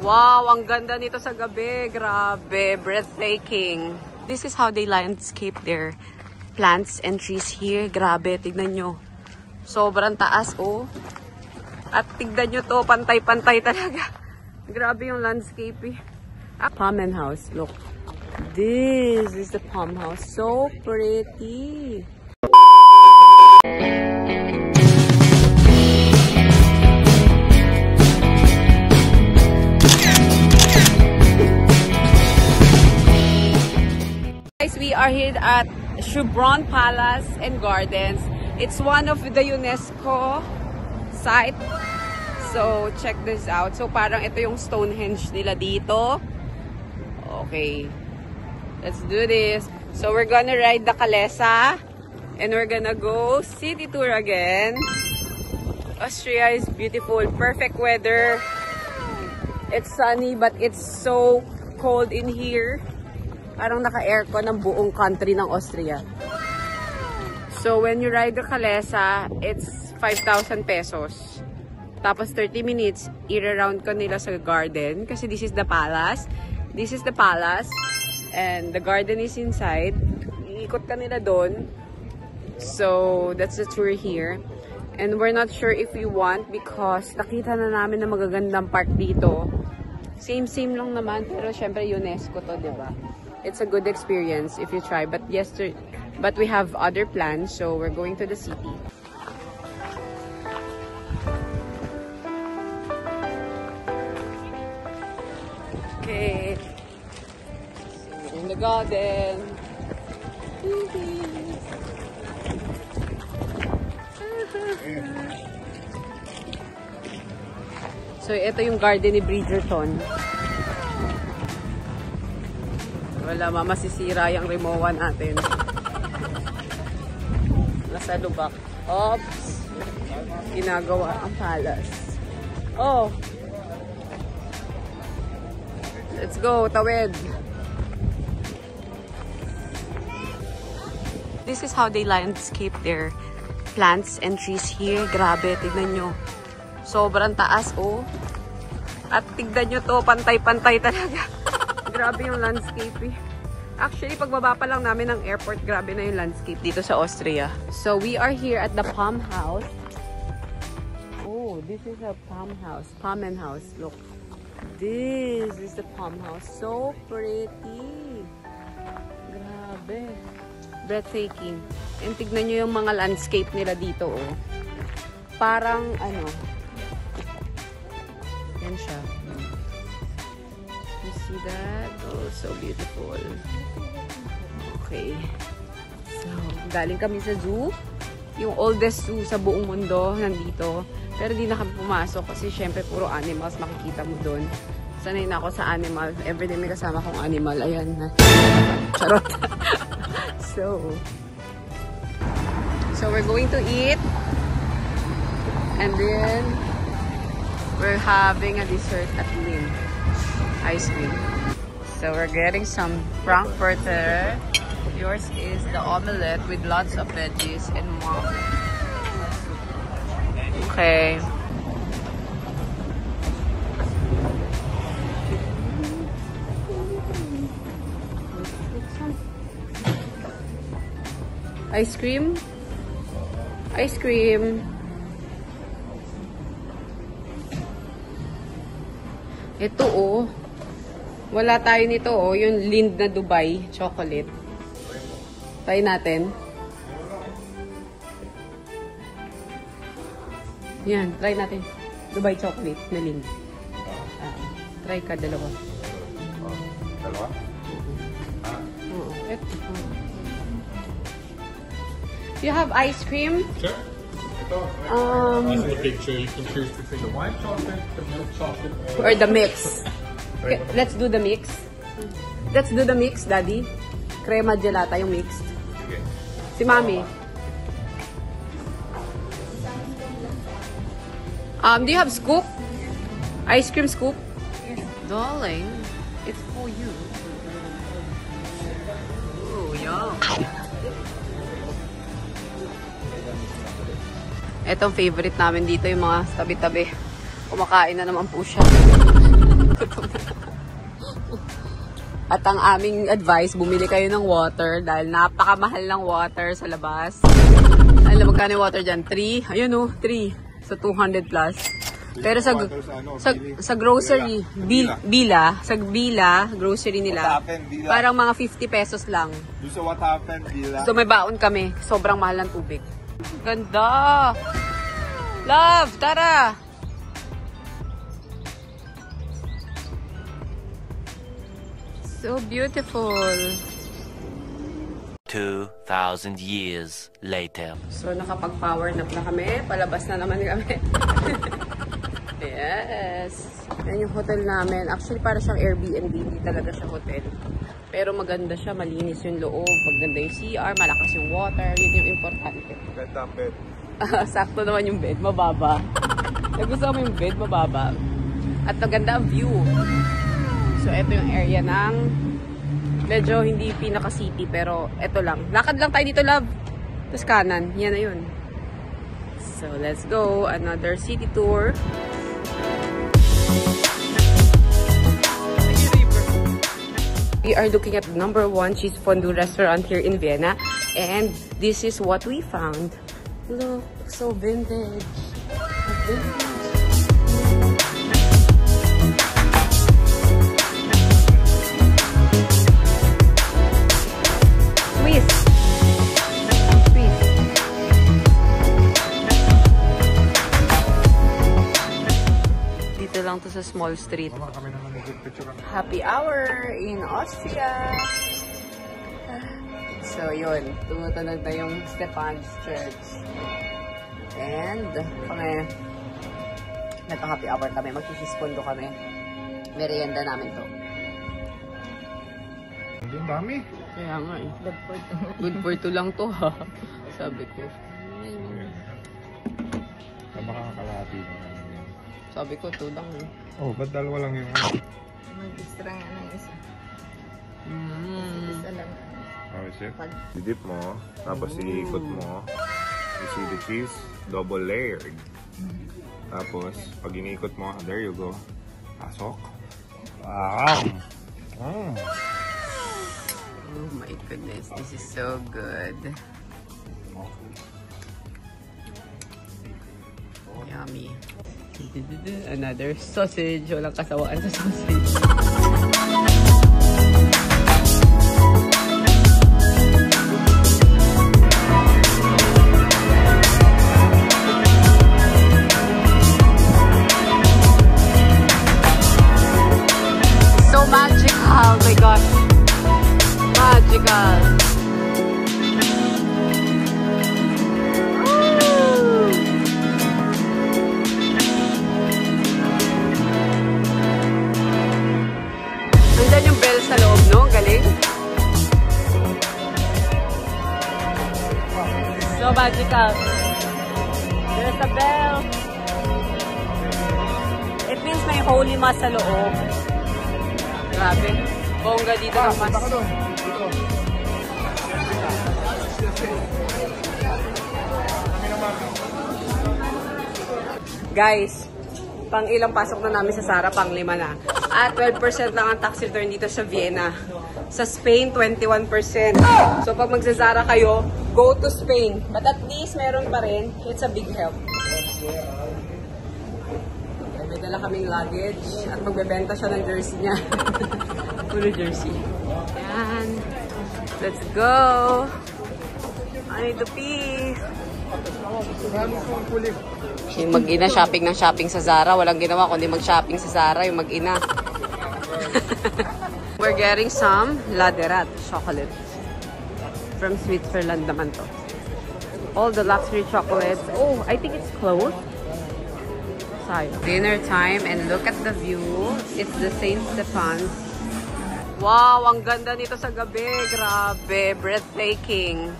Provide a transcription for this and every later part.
Wow, ang ganda nito sa gabi. Grabe, breathtaking. This is how they landscape their plants and trees here. Grabe, tignan nyo. Sobrang taas, oh. At tignan nyo to, pantay-pantay talaga. Grabe yung landscape, eh. Palm house, look. This is the palm house. So pretty. Guys, we are here at Shubron Palace and Gardens. It's one of the UNESCO site. So, check this out. So, parang ito yung Stonehenge nila dito. Okay. Let's do this. So, we're gonna ride the Kalesa. And we're gonna go city tour again. Austria is beautiful. Perfect weather. It's sunny, but it's so cold in here. Parang naka-aircon ng buong country ng Austria. So, when you ride the Kalesa, it's 5,000 pesos. Tapos 30 minutes, i-round ka nila sa garden. Kasi this is the palace. This is the palace. And the garden is inside. Iikot ka nila doon. So, that's the tour here. And we're not sure if we want because nakita na namin na magagandang park dito. Same lang naman. Pero syempre UNESCO to, diba? It's a good experience if you try. But we have other plans. So, we're going to the city. Okay. So, in the garden. So, ito yung garden ni Bridgerton. Wala, masisira yung Rimowa natin. Nasa lubak. Oops! Ginagawa ang palace. Oh! Let's go, tawid! This is how they landscape their plants and trees here. Grabe, tignan nyo. Sobrang taas, oh. At tignan nyo to, pantay-pantay talaga. Grabe yung landscape, eh. Actually, pagbaba pa lang namin ng airport, grabe na yung landscape dito sa Austria. So, we are here at the Palm House. Oh, this is a Palm House. Palm house, look. This is the Palm House. So pretty. Grabe. Breathtaking. And tignan nyo yung mga landscape nila dito, oh. Parang, ano, yan siya. You see that? Oh, so beautiful. Okay. So, galing kami sa zoo. Yung oldest zoo sa buong mundo nandito. Pero di na kami pumasok kasi syempre puro animals makikita mo doon. Sanay na ako sa animal. Everyday may kasama kong animal. Ayan na. Charot. So we're going to eat. And then we're having a dessert at Lynn. Ice cream. So we're getting some Frankfurter. Yours is the omelette with lots of veggies and more. Okay. Ice cream? Ice cream. Ito, oh. Wala tayo nito, oh. Yung Lind na Dubai chocolate. Try natin. Yan, try natin. Dubai chocolate na Lind. Try ka, dalawa. Dalawa? Oo. Ito. Do you have ice cream? Sure. As in the picture, you can choose between the white chocolate, the milk chocolate, Or the mix. Okay, let's do the mix. Let's do the mix, Daddy. Crema gelata yung mixed. Okay. Si Mami. Do you have scoop? Ice cream scoop? Darling, it's for you. Ooh, yum. Etong favorite namin dito, yung mga tabi-tabi. Kumakain na naman po siya. gutom na. At ang aming advice, bumili kayo ng water dahil napakamahal ng water sa labas. Alam mo, magkano yung water dyan? 3? Ayun o, 3. So, 200 plus. Pero sa grocery, sa Bila, grocery nila, parang mga 50 pesos lang. So what happened, Bila? So, may baon kami. Sobrang mahal ng tubig. Ganda! Love, tara! So beautiful. 2,000 years later. So nakapag-power nap na kami. Palabas na naman kami. Yes. Yan yung hotel namin. Actually para siyang Airbnb. Hindi talaga siya hotel. Pero maganda siya. Malinis yung loob. Maganda yung CR. Malakas yung water. Yun yung importante. Bed ang bed. Sakto naman yung bed. Mababa. Nagustuhan mo yung bed. Mababa. At maganda ang view. So, ito yung area ng medyo hindi pinaka-city, pero ito lang. Lakad lang tayo dito, love. Tapos kanan. Yan na yun. So, let's go. Another city tour. We are looking at number 1 cheese fondue restaurant here in Vienna. And this is what we found. Look, so vintage. Vintage. Lang to sa small street. Happy hour in Austria. So yun, tumutunog na yung Stefan's Church. And kami, nagpa-happy hour kami, mag-sispondo kami. Merienda namin to. Ang dami. Kaya nga eh. Good for two lang to ha. Sabi ko. Makakalahati mo. Sabi ko, 2 lang eh. Oh, ba't dalawa lang yung Mag-extra nga ng isa. Isa lang. Oh, is it? Didip mo, tapos iikot mo. You see the cheese? Double layered. Tapos, pag inikot mo, there you go. Pasok. Wow! Oh my goodness, this is so good. Yummy. Another sausage. Walang kasawaan sa sausage. So magical. Oh my gosh. Magical. Sa loob, no? Galing. So magical. There's a bell. It means may holy mass sa loob. Grabe. Bongga dito ng mass. Guys, pang ilang pasok na namin sa Zara, pang 5 na. At 12% lang ang tax return dito sa Vienna. Sa Spain, 21%. So pag magsa-Zara kayo, go to Spain. But at least meron pa rin. It's a big help. May dala kaming luggage at magbebenta siya ng jersey niya. Puro jersey. Yan. Let's go. I need to pee. Yung mag-ina shopping ng shopping sa Zara. Walang ginawa kundi mag-shopping sa Zara yung mag-ina. We're getting some Laderat chocolate. From Switzerland naman to. All the luxury chocolates. Oh, I think it's closed. Sayang. Dinner time and look at the view. It's the St. Stefan's. Wow, ang ganda nito sa gabi. Grabe, breathtaking.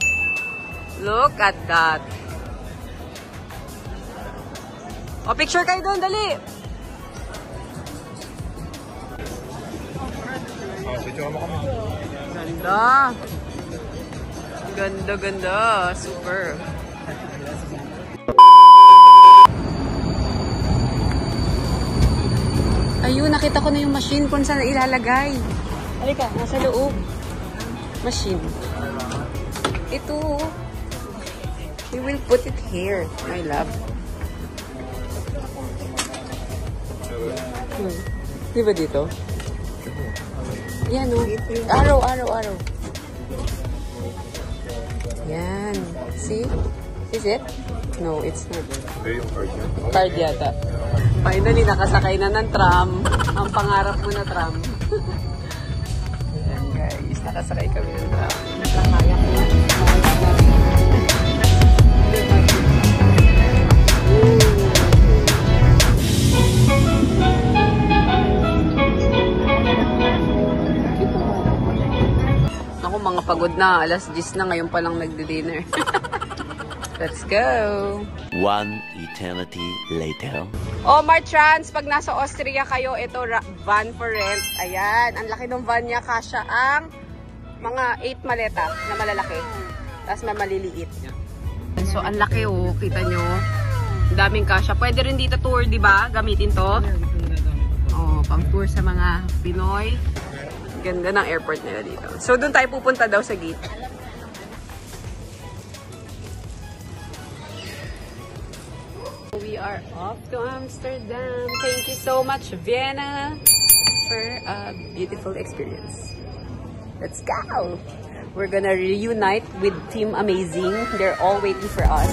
Look at that. O, picture kayo doon, dali! Oh, picture mo kami. Ganda! Ganda, ganda. Super. Ayun, nakita ko na yung machine kung saan ilalagay. Halika, nasa loob. Machine. Ito. We will put it here, my love. Di ba dito? Yan, oh. Arrow, arrow, arrow. Yan. See? Is it? No, it's not. Yung card niya. Card yata. Finally, nakasakay na ng tram. Ang pangarap mo na tram. Ayan guys, nakasakay kami ng tram. Nakakaya ko na. Ako, mga pagod na. Alas 10 na, ngayon pa lang nagdi-dinner. Let's go! One eternity later. Oh, Martrans, pag nasa Austria kayo, ito van for rent. Ayan, ang laki ng van niya. Kasya ang mga 8 maleta na malalaki. Tapos may maliliit. So, ang laki oh. Kita nyo. Daming kasya. Pwede rin dito tour, di ba? Gamitin to. Oh, pang tour sa mga Pinoy. Ganda ng airport nila dito. So, doon tayo pupunta daw sa gate. We are off to Amsterdam. Thank you so much, Vienna, for a beautiful experience. Let's go! We're gonna reunite with Team Amazing. They're all waiting for us.